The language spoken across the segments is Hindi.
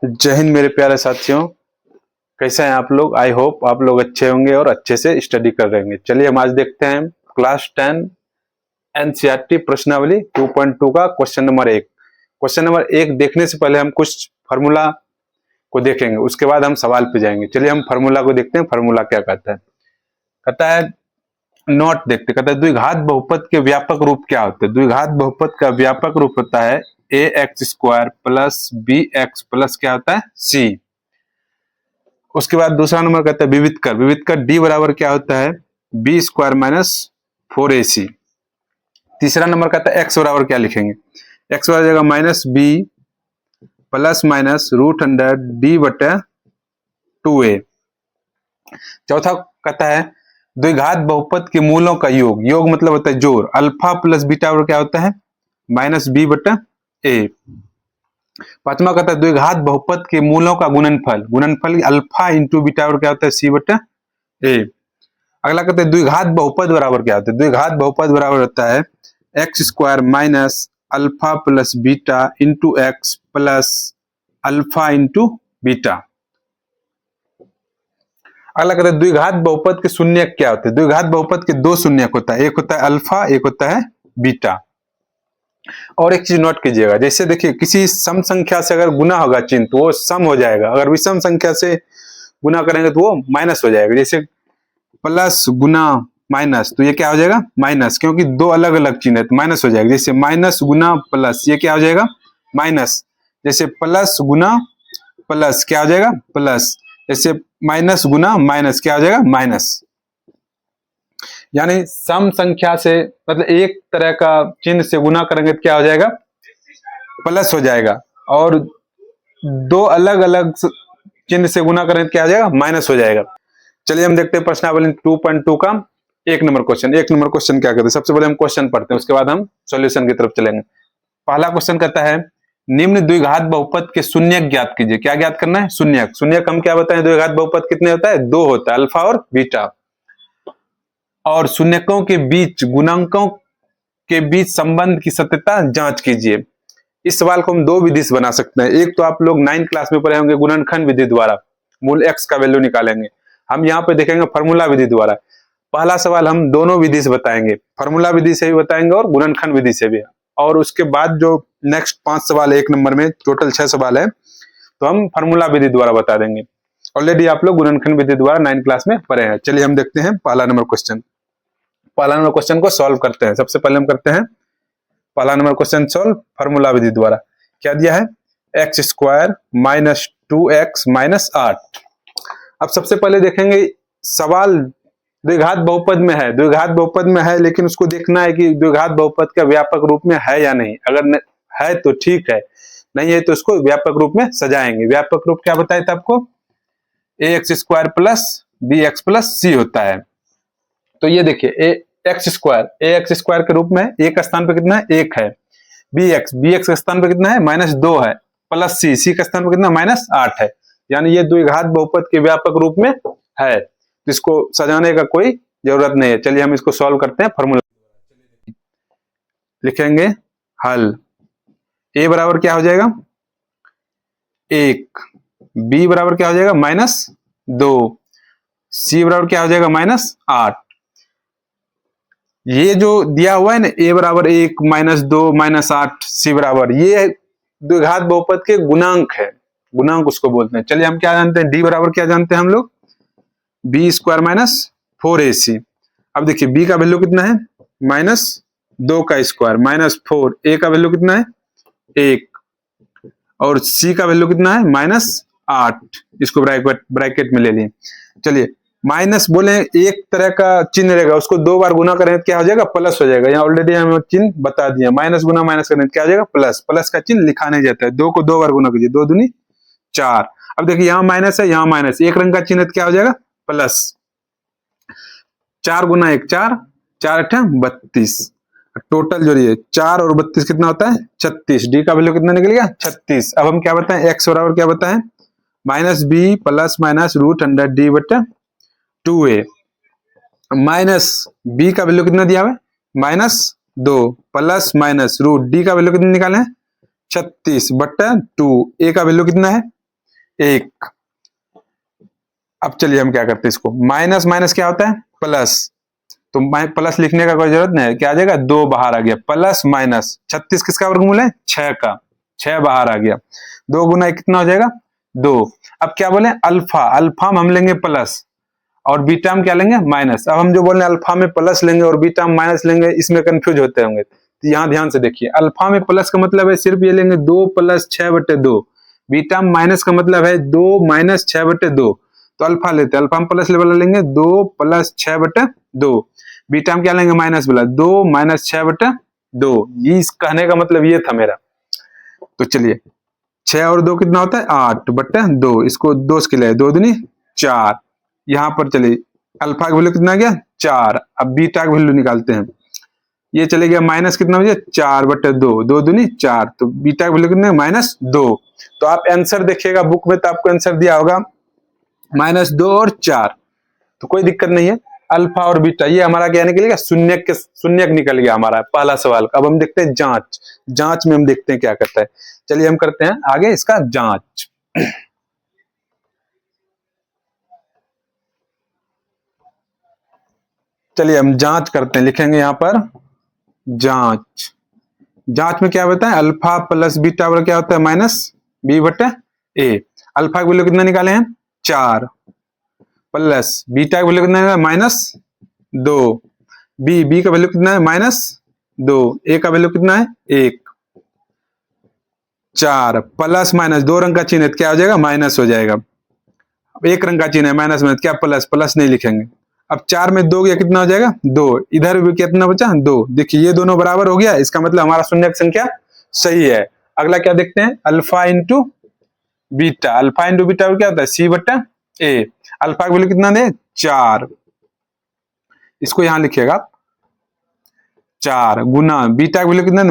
जय हिंद मेरे प्यारे साथियों, कैसे हैं आप लोग। आई होप आप लोग अच्छे होंगे और अच्छे से स्टडी कर रहे होंगे। चलिए हम आज देखते हैं क्लास 10 एनसीईआरटी प्रश्नावली 2.2 का क्वेश्चन नंबर 1। क्वेश्चन नंबर 1 देखने से पहले हम कुछ फार्मूला को देखेंगे, उसके बाद हम सवाल पे जाएंगे। चलिए हम फार्मूला को देखते हैं। फार्मूला क्या कहता है? कहता है नोट देखते, कहता है द्विघात बहुपद के व्यापक रूप क्या होते हैं। द्विघात बहुपद का व्यापक रूप होता है ax² प्लस bx प्लस क्या होता है c। उसके बाद दूसरा नंबर कहता है विविध कर। विविध कर d बराबर क्या होता है b² माइनस 4ac। तीसरा नंबर कहता है x बराबर क्या लिखेंगे, x बराबर जगह minus b plus minus √100 d बटे 2a। चौथा कहता है द्विघात बहुपद के मूलों का योग। योग मतलब होता है जोड़। अल्फा प्लस बीटा बराबर क्या होता है माइनस b बटा a। पांचवा कहता है द्विघात बहुपद के मूलों का गुणनफल। गुणनफल अल्फा इंटू बीटा बराबर क्या होता है c बटा a। अगला कहते हैं द्विघात बहुपद बराबर क्या होता है। द्विघात बहुपद बराबर होता है x² minus alpha plus beta into x plus alpha into beta. अगला कहते हैं द्विघात बहुपद के शून्यक क्या होते हैं। द्विघात बहुपद के दो शून्यक होता है, एक होता है अल्फा, एक होता है बीटा। और एक चीज नोट कीजिएगा, जैसे देखिए किसी सम संख्या से अगर गुना होगा चिन्ह तो वो सम हो जाएगा, अगर विषम संख्या से गुना करेंगे तो वो माइनस हो जाएगा। जैसे प्लस गुना माइनस तो ये क्या हो जाएगा माइनस, क्योंकि दो अलग अलग चिन्ह है तो माइनस हो जाएगा। जैसे माइनस गुना प्लस ये क्या हो जाएगा माइनस। जैसे प्लस गुना प्लस क्या हो जाएगा प्लस। जैसे माइनस गुना माइनस क्या हो जाएगा माइनस। यानी सम संख्या से मतलब एक तरह का चिन्ह से गुना करेंगे तो क्या हो जाएगा प्लस हो जाएगा, और दो अलग अलग चिन्ह से गुना करेंगे तो क्या हो जाएगा माइनस हो जाएगा। चलिए हम देखते हैं प्रश्नावली 2.2 का 1 नंबर क्वेश्चन। 1 नंबर क्वेश्चन क्या कहते हैं, सबसे पहले हम क्वेश्चन पढ़ते हैं, उसके बाद हम सॉल्यूशन की तरफ चलेंगे। पहला क्वेश्चन कहता है निम्न द्विघात बहुपद के शून्यक ज्ञात कीजिए। क्या ज्ञात करना है शून्यक। शून्यक हम क्या बताएं द्विघात बहुपद कितने होता है दो होता है, अल्फा और बीटा। और शून्यकों के बीच गुणांकों के बीच संबंध की सत्यता जांच कीजिए। इस सवाल को हम दो विधि से बना सकते हैं। एक तो आप लोग 9 क्लास में पढ़े होंगे गुणनखंड विधि द्वारा मूल x का वैल्यू निकालेंगे। हम यहाँ पे देखेंगे फार्मूला विधि द्वारा। पहला सवाल हम दोनों विधि से बताएंगे, फार्मूला विधि से भी बताएंगे और गुणनखंड विधि से भी। और उसके बाद जो नेक्स्ट 5 सवाल है 1 नंबर में, टोटल 6 सवाल है, तो हम फार्मूला विधि द्वारा बता देंगे। ऑलरेडी आप लोग गुणनखंड विधि द्वारा 9 क्लास में पढ़े हैं। चलिए हम देखते हैं पहला नंबर क्वेश्चन। पहला नंबर क्वेश्चन को सॉल्व करते हैं। सबसे पहले हम करते हैं पहला नंबर क्वेश्चन सॉल्व फार्मूला विधि द्वारा। क्या दिया है x² माइनस 2x माइनस 8। अब सबसे पहले देखेंगे सवाल द्विघात बहुपद में है। द्विघात बहुपद में है लेकिन उसको देखना है कि द्विघात बहुपद का व्यापक रूप में है या नहीं। अगर है तो ठीक है, नहीं है तो उसको व्यापक रूप में सजाएंगे। व्यापक रूप क्या बताया था आपको ax² plus bx plus c होता है। तो ये देखिए ax² के रूप में a का स्थान पे कितना है 1 है, bx के स्थान पे कितना है -2 है, प्लस c के स्थान पे कितना -8 है। यानी ये द्विघात बहुपद के व्यापक रूप में है, इसको सजाने का कोई जरूरत नहीं है। चलिए हम इसको सॉल्व करते हैं। फॉर्मूला लिखेंगे हल। a बराबर क्या हो जाएगा 1, b बराबर क्या हो जाएगा -2, c बराबर क्या हो जाएगा -8। ये जो दिया हुआ है ना a बराबर 1 -2 -8 c बराबर, ये द्विघात बहुपद के गुणांक है, गुणांक उसको बोलते हैं। चलिए हम क्या जानते हैं d बराबर क्या जानते हैं हम लोग b² माइनस 4ac। अब देखिए b का वैल्यू कितना है -2 का स्क्वायर -4, a का वैल्यू कितना है 1 और c का वैल्यू कितना है -8। इसको ब्रैकेट में ले लिए। चलिए माइनस बोले एक तरह का चिन्ह रहेगा, उसको 2 बार गुना करें तो क्या हो जाएगा प्लस हो जाएगा। यहाँ ऑलरेडी हमें चिन्ह बता दिया, माइनस गुना माइनस करें तो क्या हो जाएगा प्लस। प्लस का चिन्ह लिखा नहीं जाता है, 2 को 2 बार गुना कीजिए, 2 दूनी 4। अब देखिए यहाँ माइनस है यहाँ माइनस, एक रंग का चिन्ह क्या हो जाएगा प्लस। 4 गुना 1 4, 4 8 32। टोटल जोड़िए 4 और 32 कितना होता है 36। डी का वैल्यू कितना निकल गया 36। अब हम क्या बताएं एक्स बराबर क्या बताएं -b प्लस माइनस √100 d बटे 2a। माइनस b का वैल्यू कितना दिया हुआ है -2 प्लस माइनस रूट डी का वैल्यू कितना निकाले 36 बट्टा 2। ए का वैल्यू कितना है 1। अब चलिए हम क्या करते हैं, इसको माइनस माइनस क्या होता है प्लस, तो प्लस लिखने का कोई जरूरत नहीं है, क्या आ जाएगा 2 बाहर आ गया, प्लस माइनस 36 किसका वर्गमूल है 6 का, 6 बाहर आ गया, 2 गुना कितना हो जाएगा 2। अब क्या बोले अल्फा, अल्फा में हम लेंगे प्लस और बीटा में क्या लेंगे माइनस। अब हम जो बोल रहे हैं अल्फा में प्लस लेंगे और बीटा में माइनस लेंगे, इसमें कंफ्यूज होते होंगे, तो यहाँ ध्यान से देखिए, अल्फा में प्लस का मतलब है सिर्फ ये लेंगे 2 प्लस 6/2, बीटा में माइनस का मतलब है 2 माइनस 6/2, तो अल्फा लेते हैं, अल्फा में प्लस लेवल लेंगे 2 प्लस 6/2, बीटा में क्या लेंगे माइनस वाला 2 माइनस 6/2, ये कहने का मतलब ये था मेरा। तो चलिए 6 और 2 कितना होता है 8/2, इसको 2 के लिए 2 दूनी 4, यहाँ पर चलिए अल्फा का वैल्यू कितना आ गया 4, अब बीटा का वैल्यू निकालते हैं, ये चले गया माइनस कितना हो गया 4/2, 2 दूनी 4, तो बीटा का वैल्यू कितना -2। तो आप आंसर देखिएगा बुक में, तो आपको आंसर दिया होगा -2 और 4, तो कोई दिक्कत नहीं है। अल्फा और बीटा ये हमारा क्या निकलेगा शून्यक निकल गया हमारा पहला सवाल। अब हम देखते हैं जांच में हम देखते हैं क्या करता है। चलिए हम करते हैं आगे इसका जांच। चलिए हम जांच करते हैं, लिखेंगे यहां पर जांच में क्या होता है अल्फा प्लस बीटा बराबर क्या होता है -b/a। अल्फा की वैल्यू कितना निकाले हैं 4, प्लस बीटा की वैल्यू कितना है -2, बी का वैल्यू कितना है -2, ए का वैल्यू कितना है 1, 4 प्लस माइनस 2 रंग का चिन्ह है, क्या हो जाएगा माइनस हो जाएगा। अब 1 रंग का चिन्ह है माइनस में, क्या प्लस नहीं लिखेंगे। अब 4 में 2 गया कितना हो जाएगा 2, इधर भी कितना बचा 2, देखिए ये दोनों बराबर हो गया, इसका मतलब हमारा शून्यक संख्या सही है। अगला क्या देखते हैं alpha into beta, alpha into beta क्या होता है c/a। अल्फा की वैल्यू कितना दे 4, इसको यहां लिखिएगा 4 गुना बीटा की वैल्यू कितना है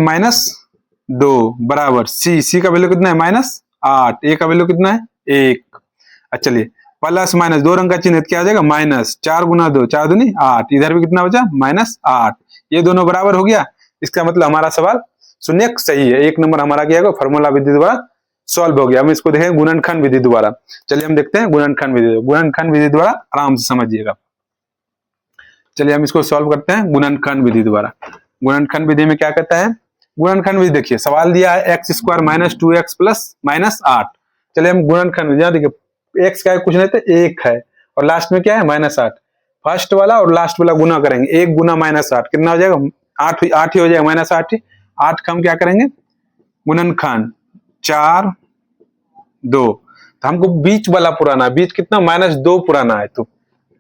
-2 बराबर सी का वैल्यू कितना है -8, ए का वैल्यू कितना है 1। अच्छा चलिए प्लस माइनस 2 रंग का चिन्ह क्या आ जाएगा माइनस, 4 गुना 2 4 दूनी 8, इधर भी कितना बचा -8, ये दोनों बराबर हो गया, इसका मतलब हमारा सवाल शून्यक सही है। 1 नंबर हमारा क्या होगा फॉर्मूला विधि द्वारा सॉल्व हो गया। हम इसको देखें गुणनखंड विधि द्वारा। चलिए हम देखते हैं गुणनखंड विधि द्वारा आराम से समझिएगा। चलिए हम इसको सॉल्व करते हैं गुणनखंड विधि द्वारा। गुणनखंड विधि में क्या कहता है, गुणनखंड विधि देखिए सवाल दिया है x² - 2x + -8। चलिए हम गुणनखंड विधि देखिए x का कुछ नहीं तो 1 है और लास्ट में क्या है -8, फर्स्ट वाला और लास्ट वाला गुना करेंगे, 1 गुना -8 कितना हो जाएगा 8 ही हो जाएगा -8 ही। 8 का हम क्या करेंगे गुणनखंड 4 2, तो हमको बीच वाला पुराना, बीच कितना -2 पुराना है, तो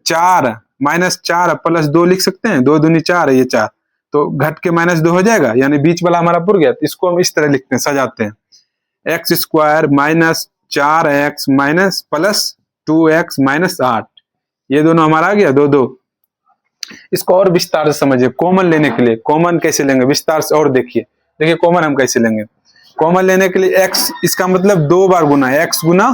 4 -4 + 2 लिख सकते हैं, 2 दूनी 4 है ये 4, तो घट के -2 हो जाएगा, यानी बीच वाला हमारा पुर गया। तो इसको हम इस तरह लिखते हैं सजाते हैं x² - 4x + 2x - 8, ये दोनों हमारा आ गया 2 2। इसको और विस्तार से समझिए, कॉमन लेने के लिए कॉमन कैसे लेंगे विस्तार से और देखिए कॉमन हम कैसे लेंगे। कॉमन लेने के लिए x इसका मतलब 2 बार गुना है, x गुना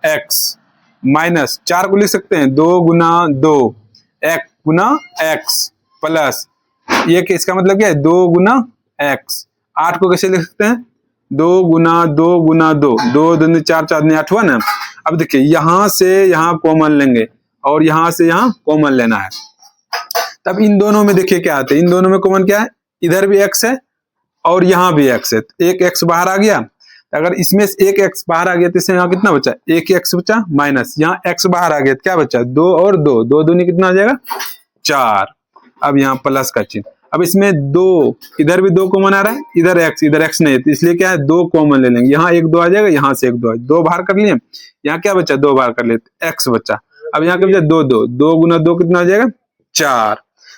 x माइनस 4 को लिख सकते हैं 2 गुना 2 x गुना x प्लस ये इसका मतलब क्या है 2 गुना x। 8 को कैसे लिख सकते हैं 2 गुना 2 गुना 2, 2 दूनी 4 4 दूनी 8 हुआ ना। अब देखिए यहां से यहां कॉमन लेंगे और यहां से यहां कॉमन लेना है, तब इन दोनों में देखिए क्या आता है, इन दोनों में कॉमन क्या है, इधर भी x है और यहाँ भी x है, तो एक x बाहर आ गया, अगर इसमें से एक x बाहर आ गया तो इससे यहाँ कितना बचा, एक x बचा माइनस, यहाँ x बाहर आ गया तो क्या बचा 2 और 2, 2 दूनी कितना आ जाएगा 4। अब यहाँ प्लस का चिन्ह, अब इसमें 2 इधर भी 2 कॉमन आ रहा है, इधर x नहीं है, तो इसलिए क्या है 2 कॉमन ले लेंगे, यहाँ 1 2 आ जाएगा, यहाँ से 1 2 2 बाहर कर लिए, यहाँ क्या बचा 2 बाहर कर लिए x बचा। अब यहाँ क्या बचा 2 2, 2 गुना 2 कितना आ जाएगा 4।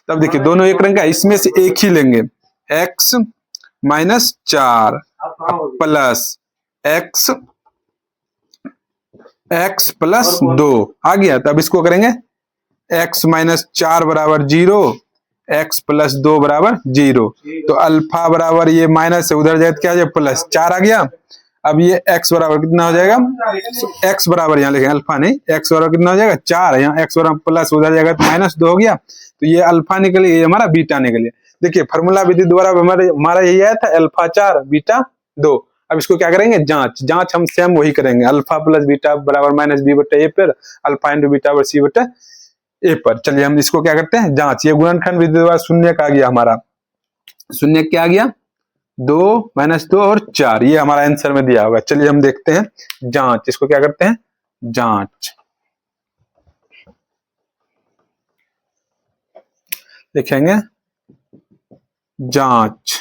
तब देखिए दोनों एक रंग का, इसमें से एक ही लेंगे x -4 प्लस x प्लस 2 आ गया, तब इसको करेंगे x -4 बराबर 0, x प्लस 2 बराबर 0, तो अल्फा बराबर ये माइनस है उधर जाए तो क्या जाए प्लस 4 आ गया। अब ये x बराबर कितना हो जाएगा, x बराबर यहाँ लिखेंगे अल्फा नहीं, x बराबर कितना हो जाएगा 4 है, यहाँ x बराबर प्लस उधर जाएगा तो -2 हो गया, तो ये अल्फा निकल गया, ये हमारा बीटा निकल गया। देखिए फार्मूला विधि द्वारा हमारा यही आया था अल्फा 4 बीटा 2। अब इसको क्या करेंगे, जांच जांच हम सेम वही करेंगे, अल्फा प्लस बीटा बराबर माइनस बी बटे ए पर अल्फा इंटू बीटा बराबर सी बटे ए पर। चलिए हम इसको क्या करते हैं, जांच। ये गुणनखंड विधि द्वारा शून्य का आ गया हमारा, शून्य क्या आ गया, 2 माइनस 2 और 4, ये हमारा आंसर में दिया होगा। चलिए हम देखते हैं जांच, इसको क्या करते हैं, जांच लिखेंगे, जांच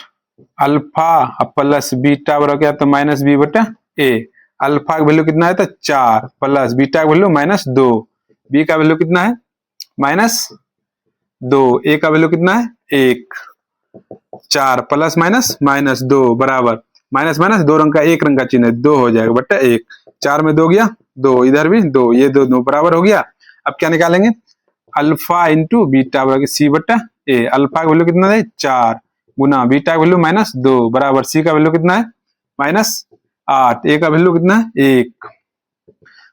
अल्फा प्लस बीटा बराबर क्या, तो माइनस बी बटा ए। अल्फा का वैल्यू कितना है, तो 4 प्लस बीटा का वैल्यू माइनस 2, बी का वैल्यू कितना है माइनस 2, ए का वैल्यू कितना है 1, 4 प्लस माइनस माइनस 2 बराबर माइनस माइनस 2 रंग का 1 रंग का चिन्ह है, 2 हो जाएगा बट्टा 1, 4 में 2 गया 2, इधर भी 2, ये दोनों बराबर हो गया। अब क्या निकालेंगे, अल्फा इंटू बीटा बराबर सी बट्टा ए। अल्फा का वैल्यू कितना है 4 गुना बीटा का वैल्यू माइनस 2 बराबर सी का वैल्यू कितना है माइनस 8, ए का वैल्यू कितना है 1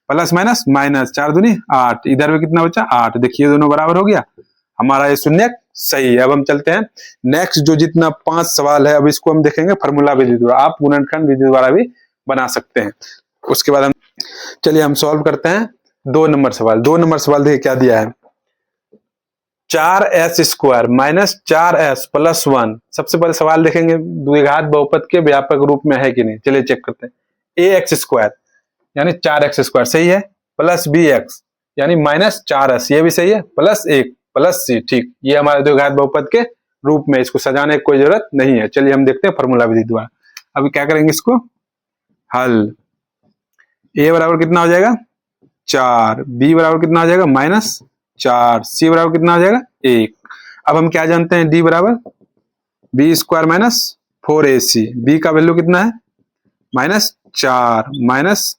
प्लस माइनस माइनस 4 दूनी 8, इधर भी कितना बचा 8। देखिए दोनों बराबर हो गया, हमारा ये शून्य सही है। अब हम चलते हैं नेक्स्ट, जो जितना 5 सवाल है, अब इसको हम देखेंगे फार्मूला विधि द्वारा, आप गुणनखंड विधि द्वारा भी बना सकते हैं। उसके बाद हम चलिए हम सॉल्व करते हैं 2 नंबर सवाल। 2 नंबर सवाल देखिए क्या दिया है, 4s square minus 4s plus 1। सबसे पहले सवाल देखेंगे द्विघात बहुपद के व्यापक रूप में है कि नहीं, चलिए चेक करते हैं। ax स्क्वायर यानी 4x स्क्वायर सही है, प्लस bx यानी माइनस 4s ये भी सही है, प्लस 1 प्लस c, ठीक, ये हमारे द्विघात बहुपद के रूप में, इसको सजाने की कोई जरूरत नहीं है। चलिए हम देखते हैं फार्मूला विधि द्वारा। अभी क्या करेंगे, इसको हल, a बराबर कितना हो जाएगा 4, b बराबर कितना हो जाएगा माइनस 4, सी बराबर कितना हो जाएगा 1। अब हम क्या जानते हैं, डी बराबर B square minus 4ac, B का वैल्यू कितना है माइनस 4 माइनस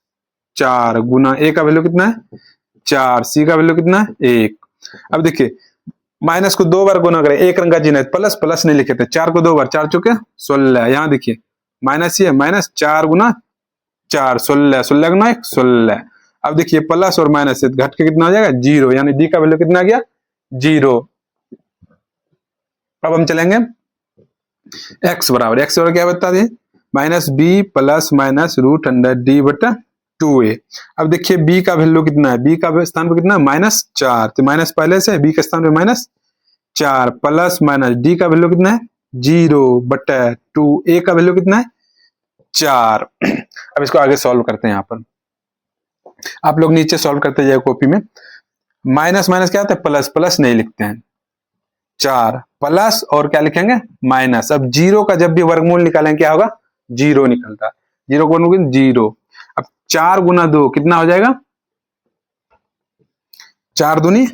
4 गुना ए का वैल्यू कितना है 4, सी का वैल्यू कितना है 1। अब देखिए माइनस को 2 बार गुना करें, एक रंग का चिन्ह है, प्लस प्लस नहीं लिखे थे, 4 को 2 बार 4 चुके 16, यहाँ देखिए माइनस ये माइनस 4 गुना 4 16, 16 गुना 1 16। अब देखिए प्लस और माइनस से घट के कितना हो जाएगा 0, यानी डी का वैल्यू कितना आ गया 0। अब हम चलेंगे x बराबर क्या बता दें, minus B plus minus root under D बटा 2a। अब देखिए b का वैल्यू कितना है, b का स्थान पर कितना है माइनस 4, तो माइनस पहले से b के स्थान पे माइनस 4 प्लस माइनस d का वैल्यू कितना है 0 बटा 2, a का वैल्यू कितना है 4। अब इसको आगे सॉल्व करते हैं, यहाँ पर आप लोग नीचे सॉल्व करते जाए कॉपी में। माइनस माइनस क्या होता है, प्लस, प्लस नहीं लिखते हैं, 4 प्लस और क्या लिखेंगे माइनस। अब 0 का जब भी वर्गमूल निकालेंगे क्या होगा 0 निकलता, 0 को 0। अब 4 गुना 2 कितना हो जाएगा 4 दूनी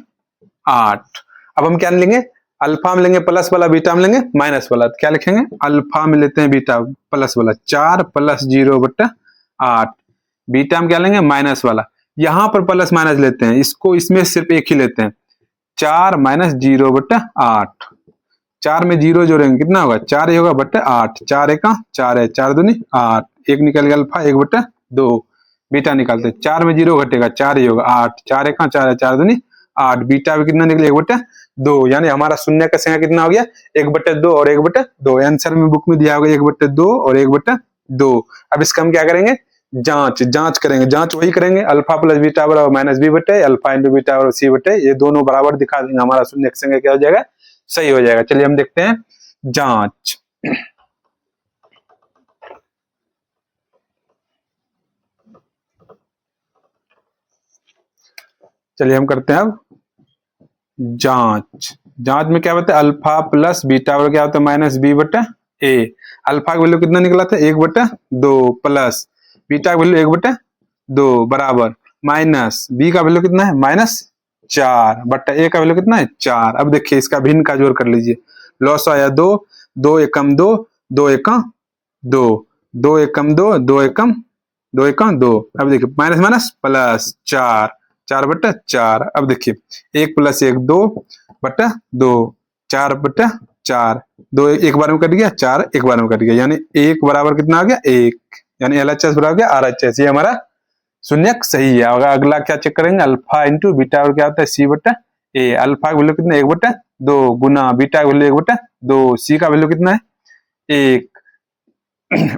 8। अब हम क्या लेंगे, अल्फा में लेंगे प्लस वाला, बीटा में लेंगे माइनस वाला, तो क्या लिखेंगे अल्फा में लेते हैं बीटा प्लस वाला, 4 प्लस 0 बट्टा 8, बीटा में क्या लेंगे माइनस वाला, यहां पर प्लस माइनस लेते हैं, इसको इसमें सिर्फ एक ही लेते हैं, 4 माइनस 0 बट्टा 8, 4 में 0 जोड़ेंगे कितना होगा 4 ही होगा बट्टा 8, 4 एक 4 है, 4 दूनी 8, एक निकल गया अल्फा 1 बट्टा 2, बीटा निकालते हैं, 4 में 0 घटेगा 4 ही होगा 8, 4 एक 4 है, 4 दूनी 8, बीटा भी कितना निकले 1 बट्टा 2, यानी हमारा शून्य का संख्या कितना हो गया 1 बट्टा 2 और 1 बट्टा 2। आंसर में बुक में दिया होगा 1 बट्टा 2 और 1 बट्टा 2। अब इसका हम क्या करेंगे, जांच करेंगे, जांच वही करेंगे, अल्फा प्लस बीटा बराबर माइनस बी बटे अल्फा इंटू बीटा बराबर सी बटे, ये दोनों बराबर दिखा देंगे, हमारा शून्य का संख्या क्या हो जाएगा सही हो जाएगा। चलिए हम देखते हैं जांच। चलिए हम करते हैं अब जांच। जांच में क्या होता है, अल्फा प्लस बीटा बराबर क्या होता है माइनस बी बटा ए। अल्फा का वैल्यू कितना निकला था 1 बटा 2 प्लस बीटा का वैल्यू 1 बटा 2 बराबर माइनस बी का वैल्यू कितना है माइनस 4 बट्टा ए का वैल्यू कितना है 4। अब देखिए इसका भिन्न का जोड़ कर लीजिए, लॉस आया 2, 2 एकम 2, 2 एकम 2, 2 एकम 2, 2 एकम 2 एकम 2। अब देखिए माइनस माइनस प्लस 4, 4 बट्टा 4। अब देखिए 1 प्लस 1 2 बट्टा 2, 4 बट्टा 4, 2 एक बार में कट गया, 4 एक बार में कट गया, यानी 1 बराबर कितना आ गया 1, यानी LHS बराबर क्या RHS, ये हमारा शून्य सही है। और अगला क्या चेक करेंगे, अल्फा इंटू बीटा और क्या होता है सी बट्टा ए। अल्फा का वैल्यू कितना 1 बट्टा 2 गुना बीटा का वैल्यू 1 बट्टा 2, सी का वैल्यू कितना है 1।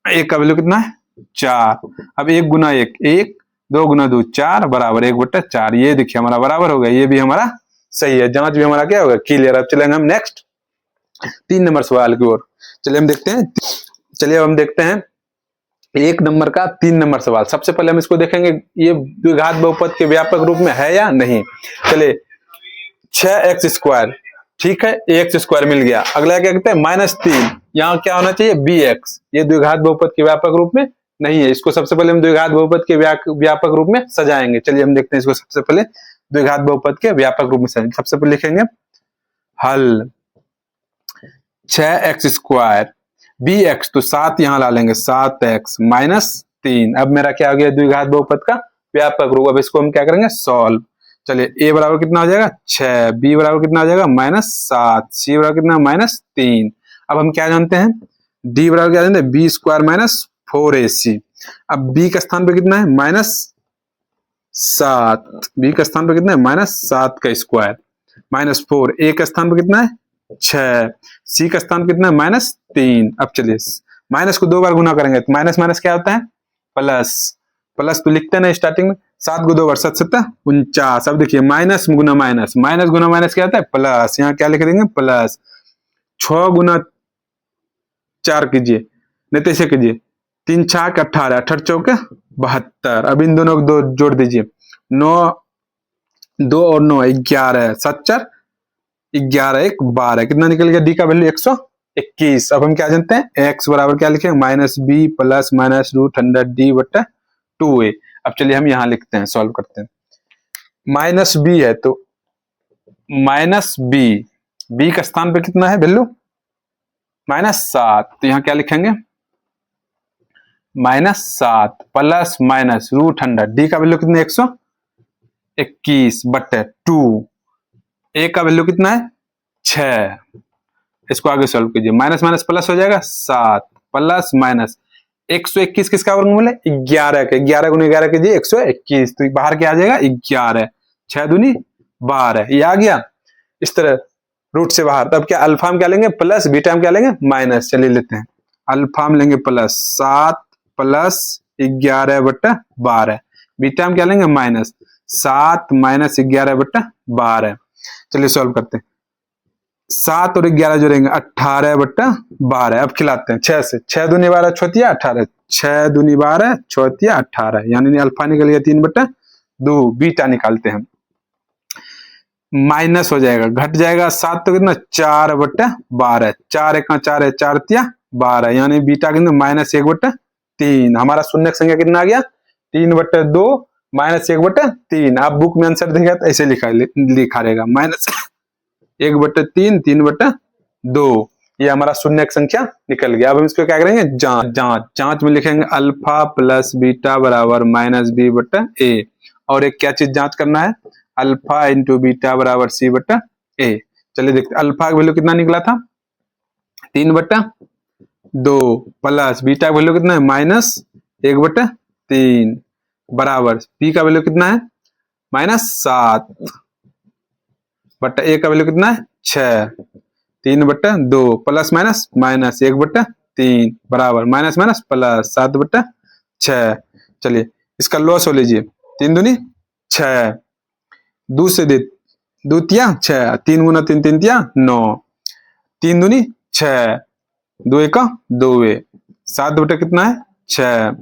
एक का वैल्यू कितना है 4। अब 1 गुना 1 1, 2 गुना 2 4 बराबर 1/4। ये देखिए हमारा बराबर हो गया, ये भी हमारा सही है, जांच भी हमारा क्या होगा क्लियर। अब चलेंगे हम नेक्स्ट 3 नंबर सवाल की ओर। चलिए हम देखते हैं, चलिए हम देखते हैं 1 नंबर का 3 नंबर सवाल। सबसे पहले हम इसको देखेंगे ये द्विघात बहुपद के व्यापक रूप में है या नहीं। चलिए 6x², ठीक है, ax² मिल गया। अगला क्या कहते हैं -3, यहाँ क्या होना चाहिए bx। ये द्विघात बहुपद के व्यापक रूप में नहीं है, इसको सबसे पहले हम द्विघात बहुपद के व्यापक रूप में सजाएंगे। चलिए हम देखते हैं इसको सबसे पहले द्विघात बहुपद के व्यापक रूप में सजाएंगे। सबसे पहले लिखेंगे हल 6x², bx तो 7 यहां ला लेंगे, 7x -3। अब मेरा क्या आ गया द्विघात बहुपद का व्यापक रूप। अब इसको हम क्या करेंगे सॉल्व। चलिए a बराबर कितना हो जाएगा 6, b बराबर कितना हो जाएगा -7, c बराबर कितना -3। अब हम क्या जानते हैं d बराबर क्या जानते हैं b² -4ac। अब b का स्थान पे कितना है -7, b का स्थान पे कितना है -7 का स्क्वायर -4, a का स्थान पे कितना है 6, c का स्थान कितना है -3। अब चलिए माइनस को 2 बार गुना करेंगे तो माइनस माइनस क्या होता है प्लस, प्लस तो लिखते हैं ना स्टार्टिंग में, 7 को 2 बार 7 7 49। अब देखिए माइनस गुना माइनस, माइनस गुना माइनस क्या होता है प्लस, यहाँ क्या लिख देंगे प्लस। 6 गुना 4 कीजिए, नहीं तो ऐसे कीजिए 3 6 18, 18 चौके 72। अब इन दोनों को 2 जोड़ दीजिए, 9 2 और 9 11, 7 4 11 1 12, कितना निकल गया डी का वैल्यू 121। अब हम क्या जानते हैं x बराबर क्या लिखेंगे -b प्लस -√100d/2a। अब चलिए हम यहां लिखते हैं, सॉल्व करते हैं। -b है तो -b, b का स्थान पे कितना है वैल्यू -7, तो यहां क्या लिखेंगे -7 प्लस -√100, डी का वैल्यू कितना 121/2, ए का वैल्यू कितना है 6। इसको आगे सॉल्व कीजिए, माइनस माइनस प्लस हो जाएगा 7 प्लस माइनस 121 किसका वर्गमूल है 11 का, 11 गुना 11 कीजिए 121, तो बाहर क्या आ जाएगा 11, 6 दूनी 12, ये आ गया इस तरह रूट से बाहर। तब क्या अल्फा में क्या लेंगे प्लस, बीटा में क्या लेंगे माइनस। चलिए लेते हैं अल्फा में लेंगे प्लस 7 प्लस 11/12, बीटा में क्या लेंगे -7 - 11/12। चलिए सॉल्व करते हैं, 7 और 11 जोड़ेंगे 18/12। अब खिलाते हैं 6 से, 6 दूनी 12 चौथिया 18, 6 दूनी 12 चौथिया 18, यानी अल्फा निकल गया 3/2। बीटा निकालते हैं, माइनस हो जाएगा, घट जाएगा 7 तो कितना 4/12, 4 1 4 है 4 तिया 12, यानी बीटा कितना -1/3। हमारा शून्य संख्या कितना आ गया 3/2 -1/3। आप बुक में आंसर देगा तो ऐसे लिखा रहेगा -1/3 3/2, ये हमारा शून्य संख्या निकल गया। अब हम इसको क्या करेंगे जांच, जांच में लिखेंगे अल्फा प्लस बीटा बराबर -b/a, और एक क्या चीज जांच करना है अल्फा इंटू बीटा बराबर c/a। चलिए देखते अल्फा का वैल्यू कितना निकला था 3/2 प्लस बीटा का वैल्यू कितना है -1/3 बराबर p का वैल्यू कितना है -7 बट्टा a का वैल्यू कितना है 6, 3/2 प्लस माइनस माइनस 1/3 बराबर माइनस माइनस प्लस 7/6। चलिए इसका लॉस हो लीजिए, 3 दूनी 6, 2 से दे 2 तिया 6, 3 गुना 3 3 तिया 9, 3 दूनी 6, 2 1 2, 7 कितना है 6।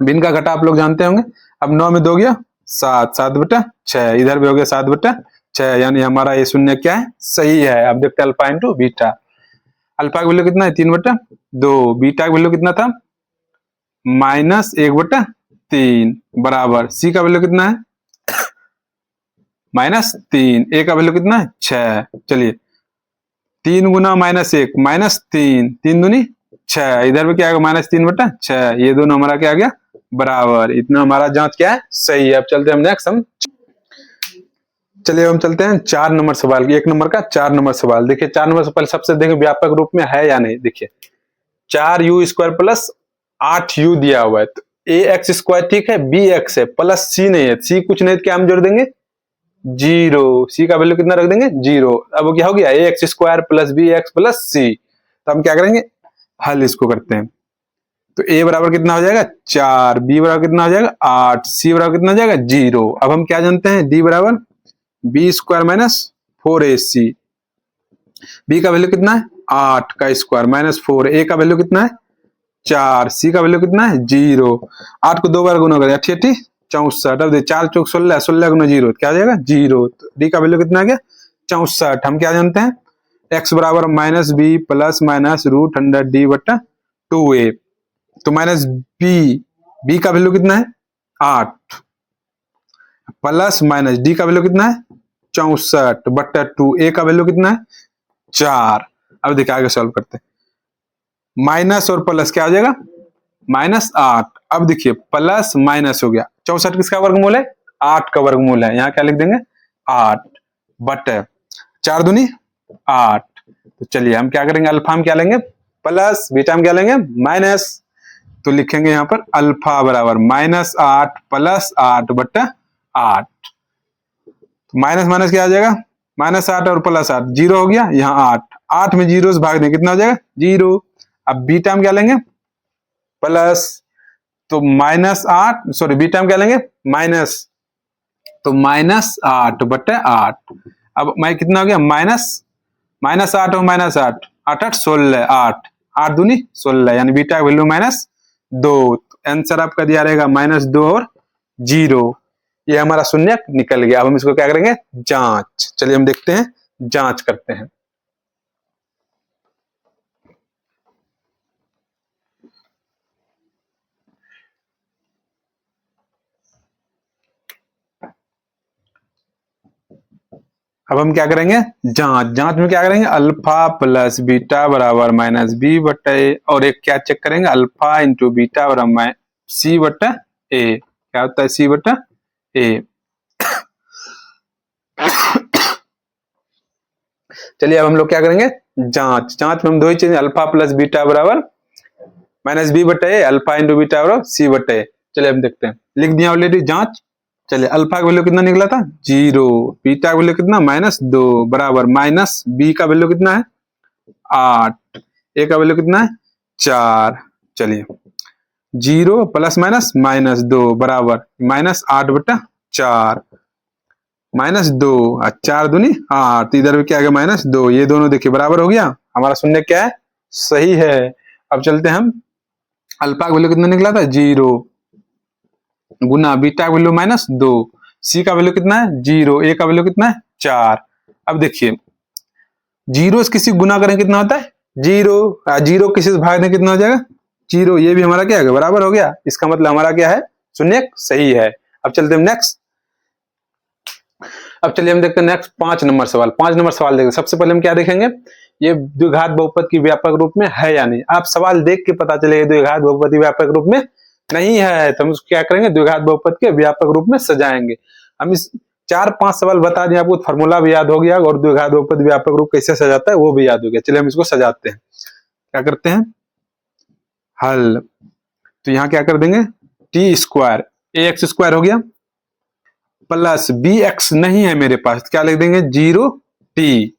बिन का घटा आप लोग जानते होंगे। अब 9 में 2 गया 7, 7/6, इधर भी हो गया 7/6, यानी हमारा ये शून्य क्या है सही है। अब देखते हैं अल्फा इंटू बीटा, अल्फा का वैल्यू कितना है 3/2, बीटा का वैल्यू कितना था -1/3 बराबर सी का वैल्यू कितना है -3, ए का वैल्यू कितना है 6। चलिए 3 गुना -1 -3, 3 दूनी 6, इधर भी क्या आएगा -3/6, ये दोनों हमारा क्या आ गया बराबर। इतना हमारा जांच क्या है सही है। अब चलते हैं हम नेक्स्ट चलिए हम चलते हैं 4 नंबर सवाल की, 1 नंबर का 4 नंबर सवाल। देखिए 4 नंबर से पहले सबसे देखें व्यापक रूप में है या नहीं। देखिए 4u² प्लस 8u दिया हुआ है, तो ax² ठीक है, bx है प्लस c नहीं है, c कुछ नहीं, क्या हम जोड़ देंगे 0, c का वैल्यू कितना रख देंगे 0। अब क्या हो गया ax² plus bx plus c। तो हम क्या करेंगे हल इसको करते हैं, तो ए बराबर कितना हो जाएगा 4, बी बराबर कितना हो जाएगा 8, सी बराबर कितना हो जाएगा 0। अब हम क्या जानते हैं, डी बराबर B square minus 4ac। B का वैल्यू कितना है 8 का स्क्वायर माइनस 4, ए का वैल्यू कितना है 4, सी का वैल्यू कितना है 0। 8 को 2 बार गुना करें 8 64। अब 4 चौक 16, 16 गुना 0 क्या आ जाएगा 0। तो डी का वैल्यू कितना आ गया 64। हम क्या जानते हैं, एक्स बराबर minus B plus minus root 100d बटा 2a। तो माइनस बी का वैल्यू कितना है 8 प्लस माइनस डी का वैल्यू कितना है 64 बटा 2, ए का वैल्यू कितना है 4। अब देखिए आगे सॉल्व करते हैं, माइनस और प्लस क्या हो जाएगा -8। अब देखिए प्लस माइनस हो गया, 64 किसका वर्गमूल है 8 का वर्गमूल है, यहाँ क्या लिख देंगे 8 बटे 4 दूनी 8। तो चलिए हम क्या करेंगे, अल्फा हम क्या लेंगे प्लस, बीटा हम क्या लेंगे माइनस। तो लिखेंगे यहाँ पर अल्फा बराबर -8 प्लस 8 बटा 8। माइनस माइनस क्या आ जाएगा -8 और +8 0 हो गया, यहाँ 8 में 0 से भाग दें कितना हो जाएगा 0। अब बीटा हम क्या लेंगे प्लस, तो -8 सॉरी बीटा हम क्या लेंगे माइनस, तो -8 बटे 8। अब मैं कितना हो गया -8 और -8 8 8 16 8 दूनी 16, यानी बीटा का वैल्यू -2। आंसर आपका दिया रहेगा -2 और 0। ये हमारा शून्यक निकल गया। अब हम इसको क्या करेंगे जांच। चलिए हम देखते हैं, जांच करते हैं। अब हम क्या करेंगे जांच में क्या करेंगे अल्फा प्लस बीटा बराबर -b बटे, और एक क्या चेक करेंगे अल्फा इंटू बीटा बराबर c बटा a। क्या होता है c बटा a। चलिए अब हम लोग क्या करेंगे जांच में हम दो ही चीजें, अल्फा प्लस बीटा बराबर -b बटे a, अल्फा इंटू बीटा बराबर c बटे a। चलिए हम देखते हैं, लिख दिया ऑलरेडी जांच। चलिए अल्फा का वैल्यू कितना निकला था 0, बीटा का वैल्यू कितना -2 बराबर माइनस बी का वैल्यू कितना है 8, ए का वैल्यू कितना है 4। चलिए 0 प्लस माइनस -2 बराबर -8 बटा 4, -2 और 4 दूनी 8, इधर भी क्या आ गया -2, ये दोनों देखिए बराबर हो गया। हमारा शून्य क्या है सही है। अब चलते हैं हम, अल्फा का वैल्यू कितना निकला था 0 गुना बीटा का वैल्यू -2, सी का वैल्यू कितना है 0, ए का वैल्यू कितना है 4। अब देखिए 0 से किसी गुना करें कितना होता है 0, 0 किसी से भाग दें कितना हो जाएगा 0, ये भी हमारा क्या है बराबर हो गया। इसका मतलब हमारा क्या है शून्य सही है। अब चलते हैं नेक्स्ट। अब चलिए हम देखते हैं नेक्स्ट 5 नंबर सवाल। 5 नंबर सवाल देखते, सबसे पहले हम क्या देखेंगे ये द्विघात बहुपद की व्यापक रूप में है या नहीं। आप सवाल देख के पता चलेगा द्विघात बहुपद व्यापक रूप में नहीं है, तो हम उसको क्या करेंगे द्विघात बहुपद के व्यापक रूप में सजाएंगे। हम इस 4-5 सवाल बता दें, आपको फॉर्मूला भी याद हो गया और द्विघात बहुपद व्यापक रूप कैसे सजाता है वो भी याद हो गया। चलिए हम इसको सजाते हैं, क्या करते हैं हल। तो यहाँ क्या कर देंगे टी स्क्वायर ax स्क्वायर हो गया प्लस bx नहीं है मेरे पास, क्या लिख देंगे 0t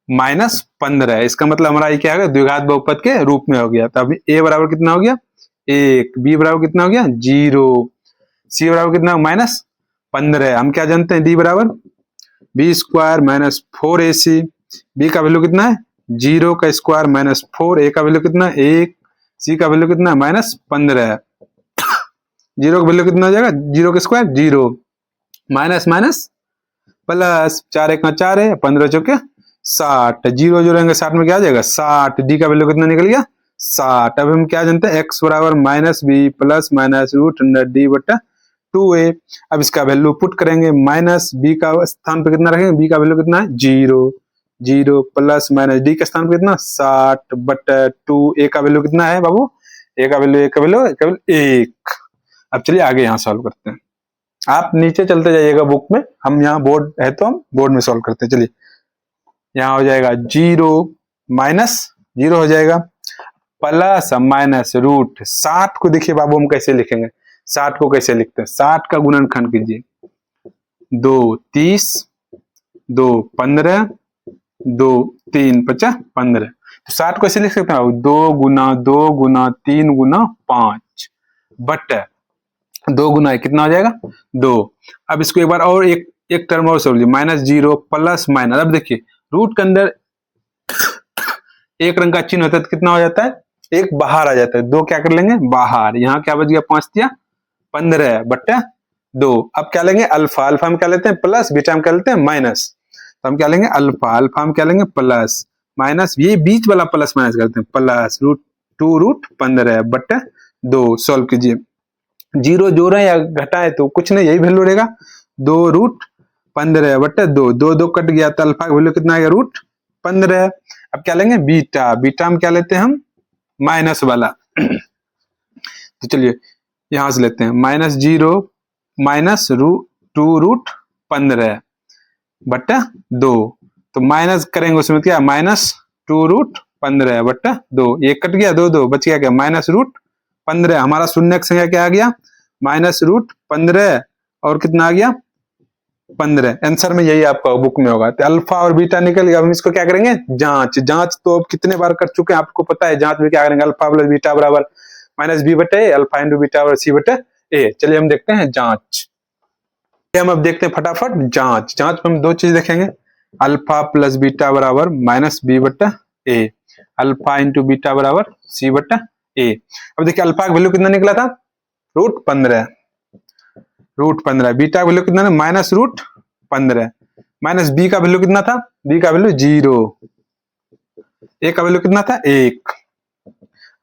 -15। इसका मतलब हमारा ये क्या है द्विघात बहुपद के रूप में हो गया। तो अभी a बराबर कितना हो गया 1, b बराबर कितना हो गया 0, c बराबर कितना -15। हम क्या जानते हैं d बराबर b स्क्वायर -4ac, b का वैल्यू कितना है 0 का स्क्वायर -4, a का वैल्यू कितना है 1, c का वैल्यू कितना है -15। 0 का वैल्यू कितना हो जाएगा 0 का स्क्वायर 0 माइनस माइनस प्लस 4 1 4 है 15 चौके 60, 0 जो रहेंगे 60 में क्या आ जाएगा 60। डी का वैल्यू कितना निकल गया 60। अब हम क्या जानते हैं x बराबर -b प्लस माइनस √100d बटा 2a। अब इसका वैल्यू पुट करेंगे, माइनस b का स्थान पे कितना रखेंगे b का वैल्यू कितना है 0, 0 प्लस माइनस d के स्थान पे कितना 60 बटा 2, a का वैल्यू कितना है बाबू a का वैल्यू केवल 1। अब चलिए आगे यहाँ सॉल्व करते हैं, आप नीचे चलते जाइएगा बुक में, हम यहाँ बोर्ड है तो हम बोर्ड में सॉल्व करते हैं। चलिए यहाँ हो जाएगा 0 माइनस 0 हो जाएगा प्लस माइनस रूट 60 को देखिए बाबू हम कैसे लिखेंगे, 60 को कैसे लिखते हैं 60 का गुणनखंड कीजिए 2 30 2 15 2 3 50 15। तो 60 को ऐसे लिख सकते हैं 2 गुना 2 गुना 3 गुना 5 बट 2 गुना कितना हो जाएगा 2। अब इसको एक बार और एक टर्म और सोच लीजिए -0 प्लस माइनस। अब देखिए रूट के अंदर एक रंग का चिन्ह होता है तो कितना हो जाता है, एक बाहर आ जाता है, 2 क्या कर लेंगे बाहर। यहाँ क्या बच गया 5 दिया 15 बट्टा 2। अब क्या लेंगे अल्फा, अल्फा हम क्या लेते हैं प्लस, बीटा हम क्या लेते हैं माइनस। तो हम क्या लेंगे अल्फा, अल्फा हम क्या लेंगे प्लस माइनस, ये बीच वाला प्लस माइनस करते हैं प्लस √2 √15 बट्टा 2। सॉल्व कीजिए, जीरो जोड़े या घटाए तो कुछ नहीं, यही वैल्यू रहेगा 2 √15 बट्टा 2। 2 कट गया तो अल्फा का वैल्यू कितना आएगा √15। अब क्या लेंगे बीटा, बीटा हम क्या लेते हैं हम माइनस वाला तो चलिए यहां से लेते हैं -0 -2 √15 बट्टा 2। तो माइनस करेंगे उसमें क्या -2 √15 बट्टा 2। ये कट गया 2 बच गया क्या -√15। हमारा शून्य की संख्या क्या आ गया -√15 और कितना आ गया 15। आंसर में यही आपका बुक में होगा। तो अल्फा और बीटा निकल गया। हम इसको क्या करेंगे जांच, जांच तो अब कितने बार कर चुके हैं आपको पता है। जांच में क्या करेंगे अल्फा प्लस बीटा बराबर -b बटे अल्फा इंटू बीटा बराबर c बटे a। चलिए हम देखते हैं जांच। हम अब देखते हैं फटाफट जांच। जांच में हम दो चीज देखेंगे, अल्फा प्लस बीटा बराबर -b बटे a, अल्फा इंटू बीटा बराबर c बटे a। अब देखिए अल्फा का वैल्यू कितना निकला था √15, बीटा का वैल्यू कितना -√15 माइनस बी का वैल्यू कितना था, बी का वैल्यू 0, ए का वैल्यू कितना था 1।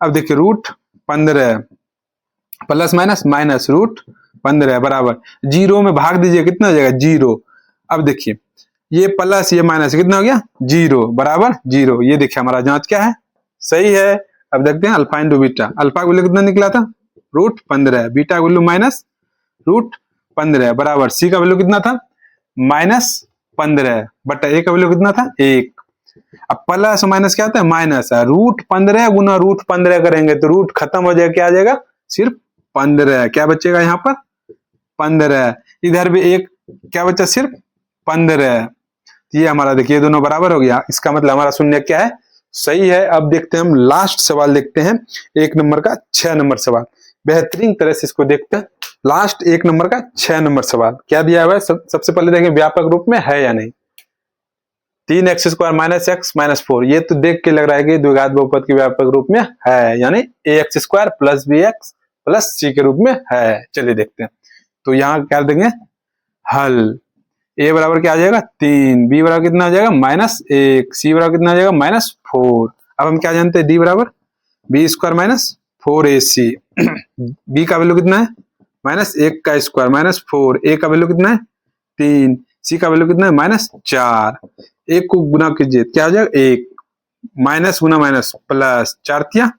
अब देखिए √15 प्लस माइनस -√15 बराबर 0 में भाग दीजिए कितना हो जाएगा 0। अब देखिए ये प्लस ये माइनस कितना हो गया 0 बराबर 0। ये देखिए हमारा जांच क्या है सही है। अब देखते हैं अल्फा इंटू बीटा, अल्फा का वैल्यू कितना निकला था √15, बीटा का वैल्यू -√15 बराबर सी का वैल्यू कितना था -15 बटा ए का वैल्यू कितना था 1। अब प्लस माइनस क्या होता है माइनस है, √15 गुना √15 करेंगे तो रूट खत्म हो जाएगा, क्या आ जाएगा सिर्फ 15। क्या बचेगा यहाँ पर 15, इधर भी एक क्या बचा सिर्फ 15। ये हमारा देखिए दोनों बराबर हो गया, इसका मतलब हमारा शून्य क्या है सही है। अब देखते हैं हम लास्ट सवाल देखते हैं 1 नंबर का 6 नंबर सवाल। बेहतरीन तरह से इसको देखते हैं। लास्ट 1 नंबर का 6 नंबर सवाल क्या दिया हुआ है सबसे पहले देखें व्यापक रूप में है या नहीं। 3x² - x - 4, ये तो देख के लग रहा है कि द्विघात बहुपद के व्यापक रूप में है, यानी ax² + bx + c के रूप में है। चलिए देखते हैं। तो यहाँ क्या देंगे हल, a बराबर क्या आ जाएगा 3, b बराबर कितना आ जाएगा -1, c बराबर कितना आ जाएगा -4। अब हम क्या जानते हैं d बराबर b² - 4ac, b का वैल्यू कितना है -1 का स्क्वायर -4, a का वैल्यू कितना है 3, c का वैल्यू कितना है -4। 1 को गुना कीजिए क्या हो जाएगा 1, माइनस गुना माइनस प्लस 4 तिया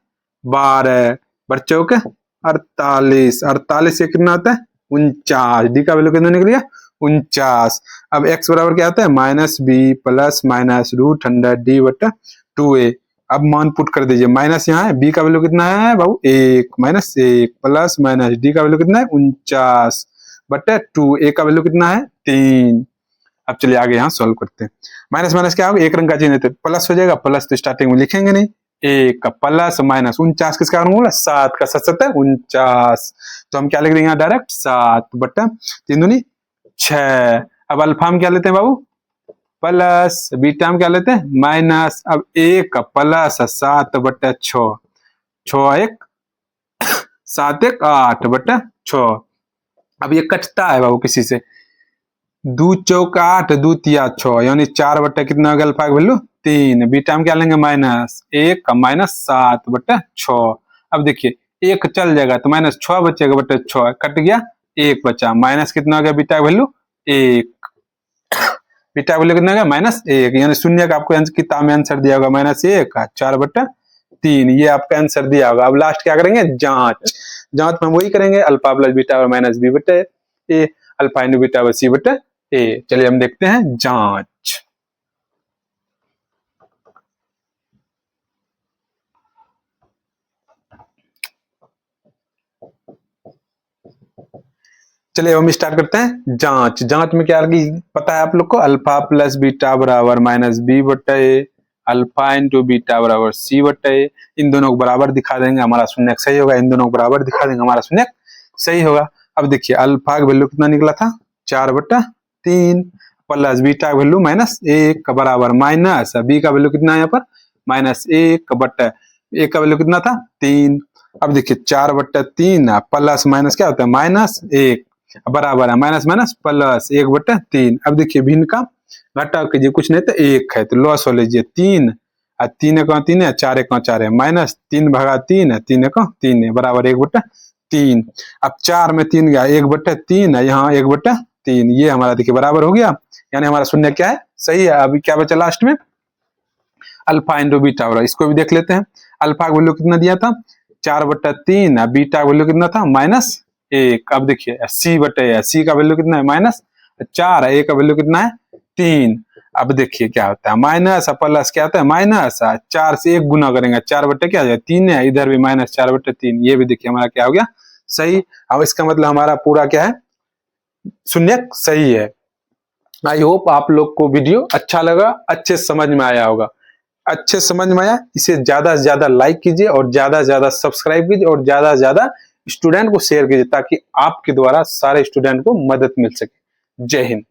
12 बच्चों के 48, 48 से कितना आता है 49, डी का वैल्यू कितना निकल गया 49। अब x बराबर क्या आता है -b प्लस -√100d बटा 2a। अब मान पुट कर दीजिए, माइनस यहाँ है, b का वैल्यू कितना है बाबू 1, -1 प्लस माइनस d का वैल्यू कितना है 49 बटे 2, a का वैल्यू कितना है 3। अब चलिए आगे यहाँ सॉल्व करते हैं। माइनस माइनस क्या होगा एक रंग का चिन्ह है तो प्लस हो जाएगा, प्लस तो स्टार्टिंग में लिखेंगे नहीं, 1 का प्लस माइनस 49 किसका बोला 7 का 7 है 49, तो हम क्या लिख देंगे डायरेक्ट 7 बटा 3 दूनी 6। अब अल्फा हम क्या लेते हैं बाबू प्लस, बीटा हम क्या लेते हैं माइनस। अब 1 का प्लस 7 बटा 6, 6 1 7 1 8 बटा 6। अब ये कटता है बाबू किसी से, 2 चौक 8 2 तिया 6, यानी 4 बट्टा कितना होगा अल्फा का वैल्यू 3। बीटा हम क्या लेंगे -1 का -7 बट्टा 6। अब देखिए 1 चल जाएगा तो -6 बचेगा बट्टा 6, कट गया 1 बचा, माइनस कितना हो गया बीटा का वैल्यू 1, बीटा का वैल्यू कितना होगा -1, यानी शून्य का आपको किताब में आंसर दिया होगा -1 का 4 बट्टा 3, ये आपका आंसर दिया होगा। अब लास्ट क्या करेंगे जांच, जांच में हम वही करेंगे अल्फा प्लस बीटा और -b बटे a, अल्फा इंटू बीटा और c बटे a। चलिए हम देखते हैं जांच। चलिए हम स्टार्ट करते हैं जांच। जांच में क्या पता है आप लोग को, अल्फा प्लस बीटा बराबर -b बटे a, अल्फा इंटू बीटा बराबर सी बटे ए। इन दोनों को बराबर दिखा देंगे, हमारा शून्यक सही होगा। इन दोनों को बराबर दिखा देंगे, हमारा शून्यक सही होगा। अब देखिए अल्फा का वैल्यू कितना निकला था 4/3 प्लस बीटा का वैल्यू -1 का बराबर माइनस बी का वैल्यू कितना है यहाँ पर -1 बटा ए का वैल्यू कितना था 3। अब देखिए 4/3 प्लस माइनस क्या होता है -1 बराबर है माइनस माइनस प्लस 1/3। अब देखिए भिन्न का घटाव कीजिए, कुछ नहीं तो 1 है तो लॉस हो लीजिए 3 और 3 1 3 है 4 1 4 है -3/3 है 3 1 3 है बराबर 1/3। अब 4 में 3 गया 1/3 है, यहाँ 1/3 ये हमारा देखिए बराबर हो गया, यानी हमारा शून्य क्या है सही है। अभी क्या बचा लास्ट में अल्फा इंटू बीटा बराबर, इसको भी देख लेते हैं। अल्फा का वैल्यू कितना दिया था 4/3, बीटा का वैल्यू कितना था -1। अब देखिए सी बटे सी का वैल्यू कितना है -4 है, ए का वैल्यू कितना है 3। अब देखिए क्या होता है माइनस प्लस क्या होता है -4 से 1 गुना करेंगे 4 बटे क्या हो जाए 3 है, इधर भी -4/3, ये भी देखिए हमारा क्या हो गया सही। अब इसका मतलब हमारा पूरा क्या है शून्यक सही है। आई होप आप लोग को वीडियो अच्छा लगा, अच्छे समझ में आया होगा। अच्छे समझ में आया इसे ज्यादा से ज्यादा लाइक कीजिए और ज्यादा से ज्यादा सब्सक्राइब कीजिए और ज्यादा से ज्यादा स्टूडेंट को शेयर कीजिए ताकि आपके द्वारा सारे स्टूडेंट को मदद मिल सके। जय हिंद।